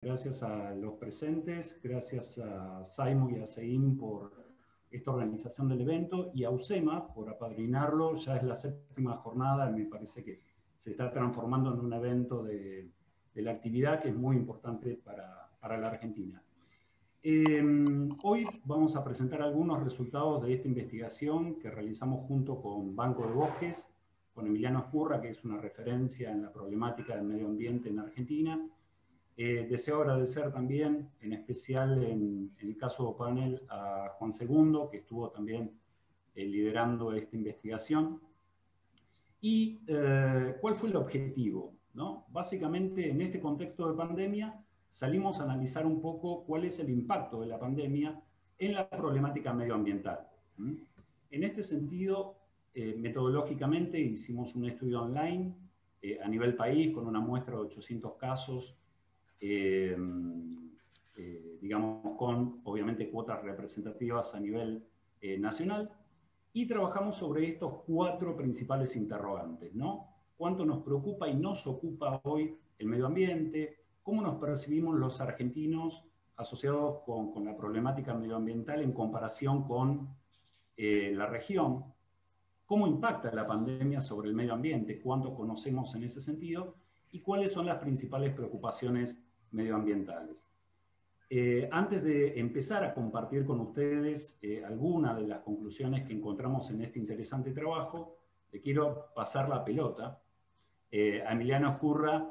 Gracias a los presentes, gracias a Saimo y a Seim por esta organización del evento y a UCEMA por apadrinarlo. Ya es la 7ª jornada, me parece que se está transformando en un evento de la actividad que es muy importante para la Argentina. Hoy vamos a presentar algunos resultados de esta investigación que realizamos junto con Banco de Bosques, con Emiliano Ezcurra, que es una referencia en la problemática del medio ambiente en Argentina. Deseo agradecer también, en especial en el caso panel, a Juan Segundo, que estuvo también liderando esta investigación. ¿Y cuál fue el objetivo? ¿No? Básicamente, en este contexto de pandemia, salimos a analizar un poco cuál es el impacto de la pandemia en la problemática medioambiental. En este sentido, metodológicamente hicimos un estudio online a nivel país con una muestra de 800 casos, digamos, con obviamente cuotas representativas a nivel nacional, y trabajamos sobre estos 4 principales interrogantes, ¿no? ¿Cuánto nos preocupa y nos ocupa hoy el medio ambiente? ¿Cómo nos percibimos los argentinos asociados con la problemática medioambiental en comparación con la región? ¿Cómo impacta la pandemia sobre el medio ambiente? ¿Cuánto conocemos en ese sentido? ¿Y cuáles son las principales preocupaciones medioambientales? Antes de empezar a compartir con ustedes algunas de las conclusiones que encontramos en este interesante trabajo, le quiero pasar la pelota a Emiliano Ezcurra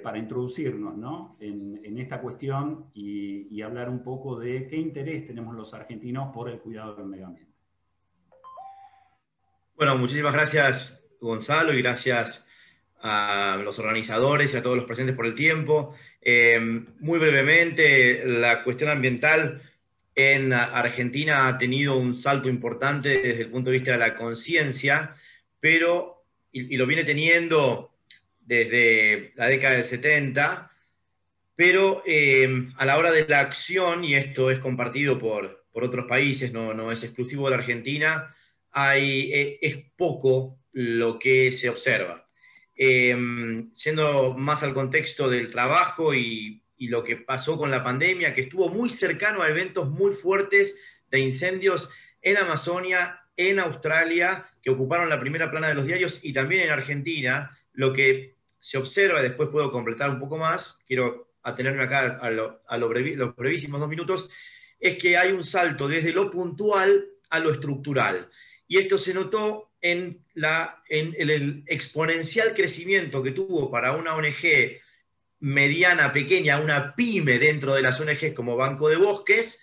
para introducirnos, ¿no? en esta cuestión y hablar un poco de qué interés tenemos los argentinos por el cuidado del medio ambiente. Bueno, muchísimas gracias, Gonzalo, y gracias a los organizadores y a todos los presentes por el tiempo. Muy brevemente, la cuestión ambiental en Argentina ha tenido un salto importante desde el punto de vista de la conciencia, pero, y lo viene teniendo desde la década del 70, pero a la hora de la acción, y esto es compartido por otros países, no es exclusivo de la Argentina, es poco lo que se observa. Yendo más al contexto del trabajo y lo que pasó con la pandemia, que estuvo muy cercano a eventos muy fuertes de incendios en Amazonia, en Australia, que ocuparon la primera plana de los diarios, y también en Argentina, lo que se observa, y después puedo completar un poco más, quiero atenerme acá a los brevísimos 2 minutos, es que hay un salto desde lo puntual a lo estructural. Y esto se notó en el exponencial crecimiento que tuvo para una ONG mediana, pequeña, una pyme dentro de las ONGs como Banco de Bosques,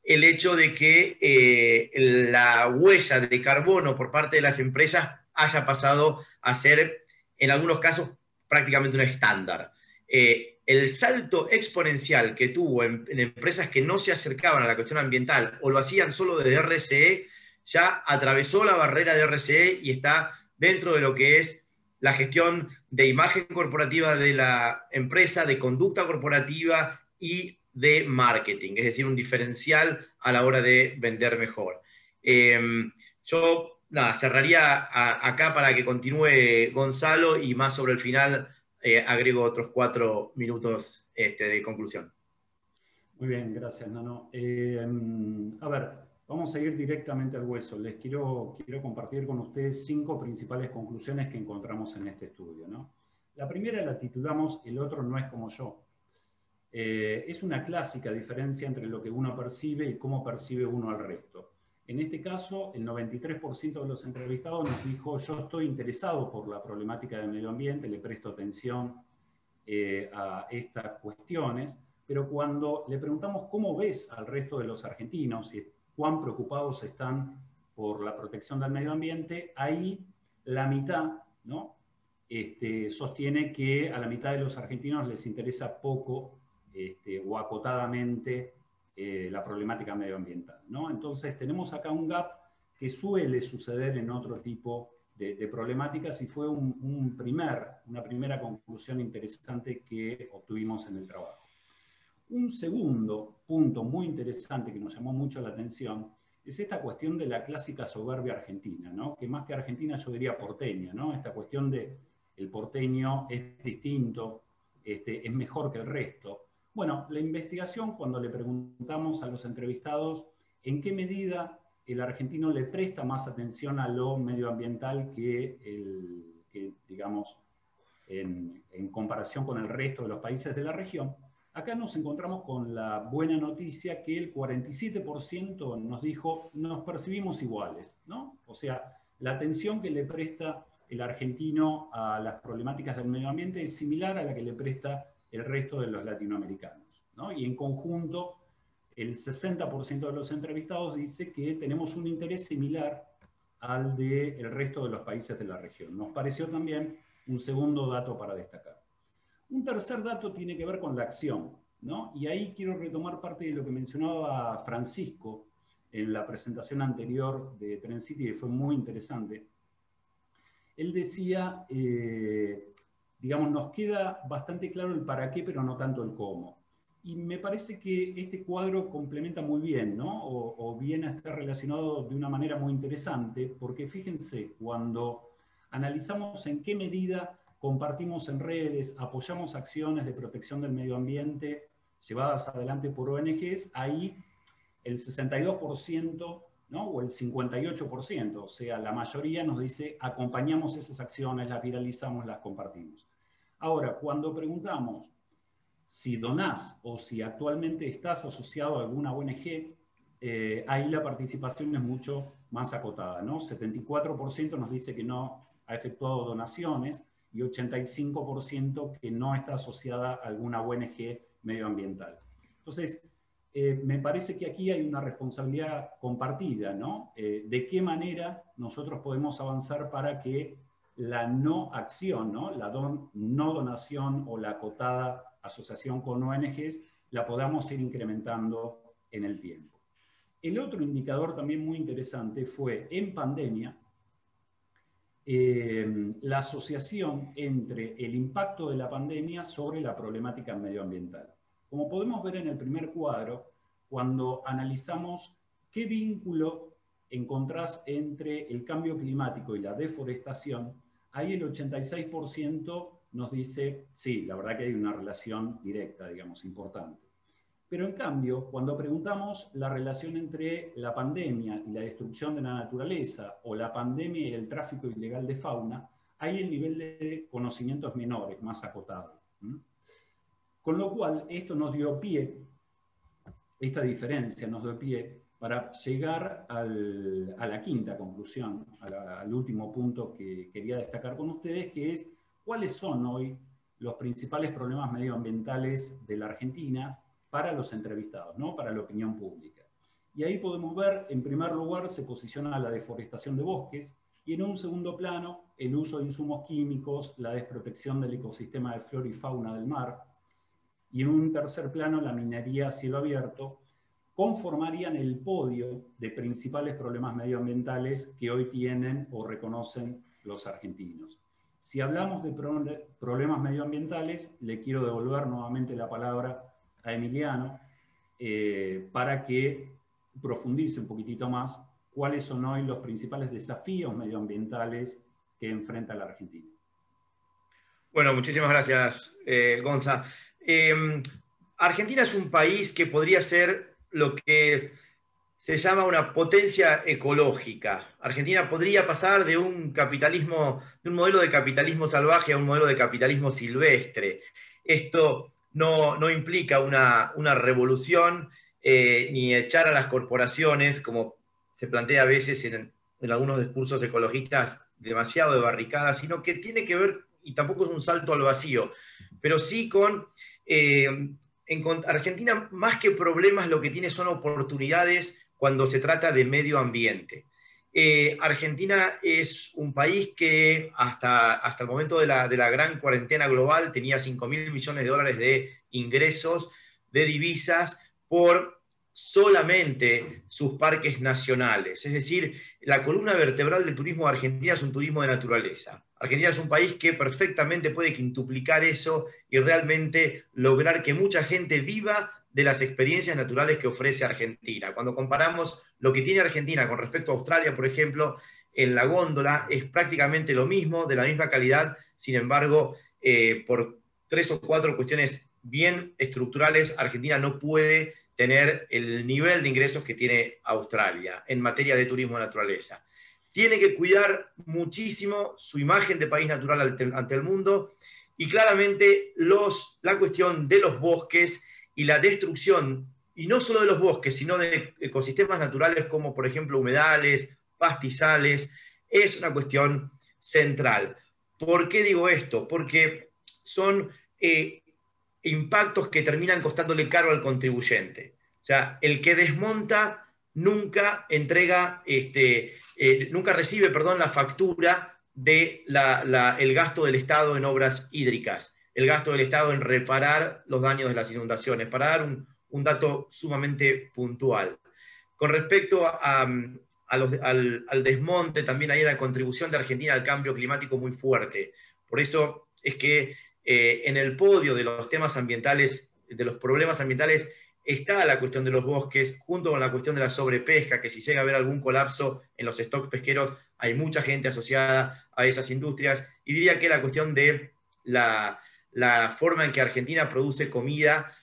el hecho de que la huella de carbono por parte de las empresas haya pasado a ser, en algunos casos, prácticamente un estándar. El salto exponencial que tuvo en empresas que no se acercaban a la cuestión ambiental o lo hacían solo desde RCE, ya atravesó la barrera de RCE y está dentro de lo que es la gestión de imagen corporativa de la empresa, de conducta corporativa y de marketing, es decir, un diferencial a la hora de vender mejor. Yo cerraría acá para que continúe Gonzalo, y más sobre el final agrego otros 4 minutos de conclusión. Muy bien, gracias, Nano. A ver, vamos a ir directamente al hueso. Les quiero compartir con ustedes 5 principales conclusiones que encontramos en este estudio, ¿no? La primera la titulamos "El otro no es como yo". Es una clásica diferencia entre lo que uno percibe y cómo percibe uno al resto. En este caso, el 93% de los entrevistados nos dijo: yo estoy interesado por la problemática del medio ambiente, le presto atención a estas cuestiones, pero cuando le preguntamos cómo ves al resto de los argentinos y cuán preocupados están por la protección del medio ambiente, ahí la mitad, ¿no? Sostiene que a la mitad de los argentinos les interesa poco o acotadamente la problemática medioambiental, ¿no? Entonces tenemos acá un gap que suele suceder en otro tipo de problemáticas, y fue una primera conclusión interesante que obtuvimos en el trabajo. Un segundo punto muy interesante que nos llamó mucho la atención es esta cuestión de la clásica soberbia argentina, ¿no? Que más que argentina yo diría porteña, ¿no? Esta cuestión de el porteño es distinto, es mejor que el resto, Bueno, la investigación, cuando le preguntamos a los entrevistados en qué medida el argentino le presta más atención a lo medioambiental que digamos, en comparación con el resto de los países de la región, acá nos encontramos con la buena noticia que el 47% nos dijo, nos percibimos iguales, ¿no? O sea, la atención que le presta el argentino a las problemáticas del medio ambiente es similar a la que le presta el resto de los latinoamericanos, ¿no? Y en conjunto, el 60% de los entrevistados dice que tenemos un interés similar al del resto de los países de la región. Nos pareció también un segundo dato para destacar. Un tercer dato tiene que ver con la acción, ¿no? Y ahí quiero retomar parte de lo que mencionaba Francisco en la presentación anterior de Trend City, que fue muy interesante. Él decía, digamos, nos queda bastante claro el para qué, pero no tanto el cómo. Y me parece que este cuadro complementa muy bien, ¿no? O viene a estar relacionado de una manera muy interesante, porque fíjense, cuando analizamos en qué medida compartimos en redes, apoyamos acciones de protección del medio ambiente llevadas adelante por ONGs, ahí el 62%, ¿no? O el 58%, o sea, la mayoría nos dice acompañamos esas acciones, las viralizamos, las compartimos. Ahora, cuando preguntamos si donás o si actualmente estás asociado a alguna ONG, ahí la participación es mucho más acotada, ¿no? 74% nos dice que no ha efectuado donaciones y 85% que no está asociada a alguna ONG medioambiental. Entonces, me parece que aquí hay una responsabilidad compartida, ¿no? De qué manera nosotros podemos avanzar para que la no acción, ¿no? La no donación o la acotada asociación con ONGs, la podamos ir incrementando en el tiempo. El otro indicador también muy interesante fue, en pandemia, la asociación entre el impacto de la pandemia sobre la problemática medioambiental. Como podemos ver en el primer cuadro, cuando analizamos qué vínculo encontrás entre el cambio climático y la deforestación, ahí el 86% nos dice, sí, la verdad que hay una relación directa, digamos, importante. Pero en cambio, cuando preguntamos la relación entre la pandemia y la destrucción de la naturaleza, o la pandemia y el tráfico ilegal de fauna, ahí el nivel de conocimiento es menor, es más acotado. Con lo cual, esto nos dio pie, esta diferencia nos dio pie para llegar a la quinta conclusión, al último punto que quería destacar con ustedes, que es cuáles son hoy los principales problemas medioambientales de la Argentina para los entrevistados, ¿no? Para la opinión pública. Y ahí podemos ver, en primer lugar, se posiciona la deforestación de bosques, y en un segundo plano, el uso de insumos químicos, la desprotección del ecosistema de flora y fauna del mar, y en un tercer plano, la minería a cielo abierto, conformarían el podio de principales problemas medioambientales que hoy tienen o reconocen los argentinos. Si hablamos de problemas medioambientales, le quiero devolver nuevamente la palabra a Emiliano para que profundice un poquitito más cuáles son hoy los principales desafíos medioambientales que enfrenta la Argentina. Bueno, muchísimas gracias, Gonza. Argentina es un país que podría ser lo que se llama una potencia ecológica. Argentina podría pasar de un capitalismo, de un modelo de capitalismo salvaje a un modelo de capitalismo silvestre. Esto no implica una revolución ni echar a las corporaciones, como se plantea a veces en algunos discursos ecologistas, demasiado de barricada, sino que tiene que ver, y tampoco es un salto al vacío, pero sí con Argentina, más que problemas, lo que tiene son oportunidades cuando se trata de medio ambiente. Argentina es un país que hasta el momento de la gran cuarentena global tenía 5.000 millones de dólares de ingresos de divisas por solamente sus parques nacionales. Es decir, la columna vertebral del turismo de Argentina es un turismo de naturaleza. Argentina es un país que perfectamente puede quintuplicar eso y realmente lograr que mucha gente viva de las experiencias naturales que ofrece Argentina. Cuando comparamos lo que tiene Argentina con respecto a Australia, por ejemplo, en la góndola es prácticamente lo mismo, de la misma calidad, sin embargo, por 3 o 4 cuestiones bien estructurales, Argentina no puede tener el nivel de ingresos que tiene Australia en materia de turismo de naturaleza. Tiene que cuidar muchísimo su imagen de país natural ante el mundo, y claramente la cuestión de los bosques y la destrucción, y no solo de los bosques, sino de ecosistemas naturales como por ejemplo humedales, pastizales, es una cuestión central. ¿Por qué digo esto? Porque son impactos que terminan costándole caro al contribuyente. O sea, el que desmonta nunca entrega, nunca recibe, perdón, la factura de el gasto del Estado en obras hídricas, el gasto del Estado en reparar los daños de las inundaciones, para dar un dato sumamente puntual. Con respecto al desmonte, también hay una contribución de Argentina al cambio climático muy fuerte. Por eso es que en el podio de los temas ambientales, de los problemas ambientales, está la cuestión de los bosques, junto con la cuestión de la sobrepesca, que si llega a haber algún colapso en los stocks pesqueros, hay mucha gente asociada a esas industrias, y diría que la cuestión de la forma en que Argentina produce comida,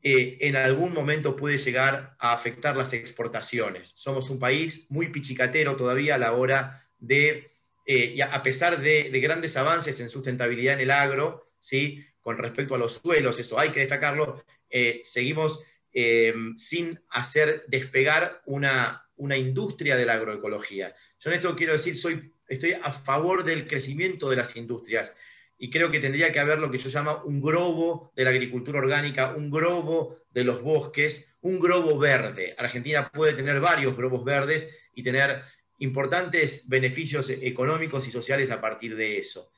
en algún momento puede llegar a afectar las exportaciones. Somos un país muy pichicatero todavía a la hora de, y a pesar de grandes avances en sustentabilidad en el agro, ¿sí? Con respecto a los suelos, eso hay que destacarlo, seguimos sin hacer despegar una industria de la agroecología. Yo en esto quiero decir, estoy a favor del crecimiento de las industrias, y creo que tendría que haber lo que yo llamo un grobo de la agricultura orgánica, un grobo de los bosques, un grobo verde. Argentina puede tener varios grobos verdes y tener importantes beneficios económicos y sociales a partir de eso.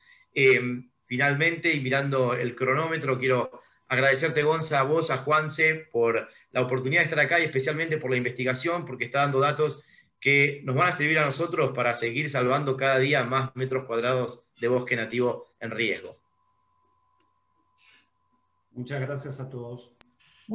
Finalmente, y mirando el cronómetro, quiero agradecerte, Gonza, a vos, a Juanse, por la oportunidad de estar acá y especialmente por la investigación, porque está dando datos que nos van a servir a nosotros para seguir salvando cada día más metros cuadrados de bosque nativo en riesgo. Muchas gracias a todos.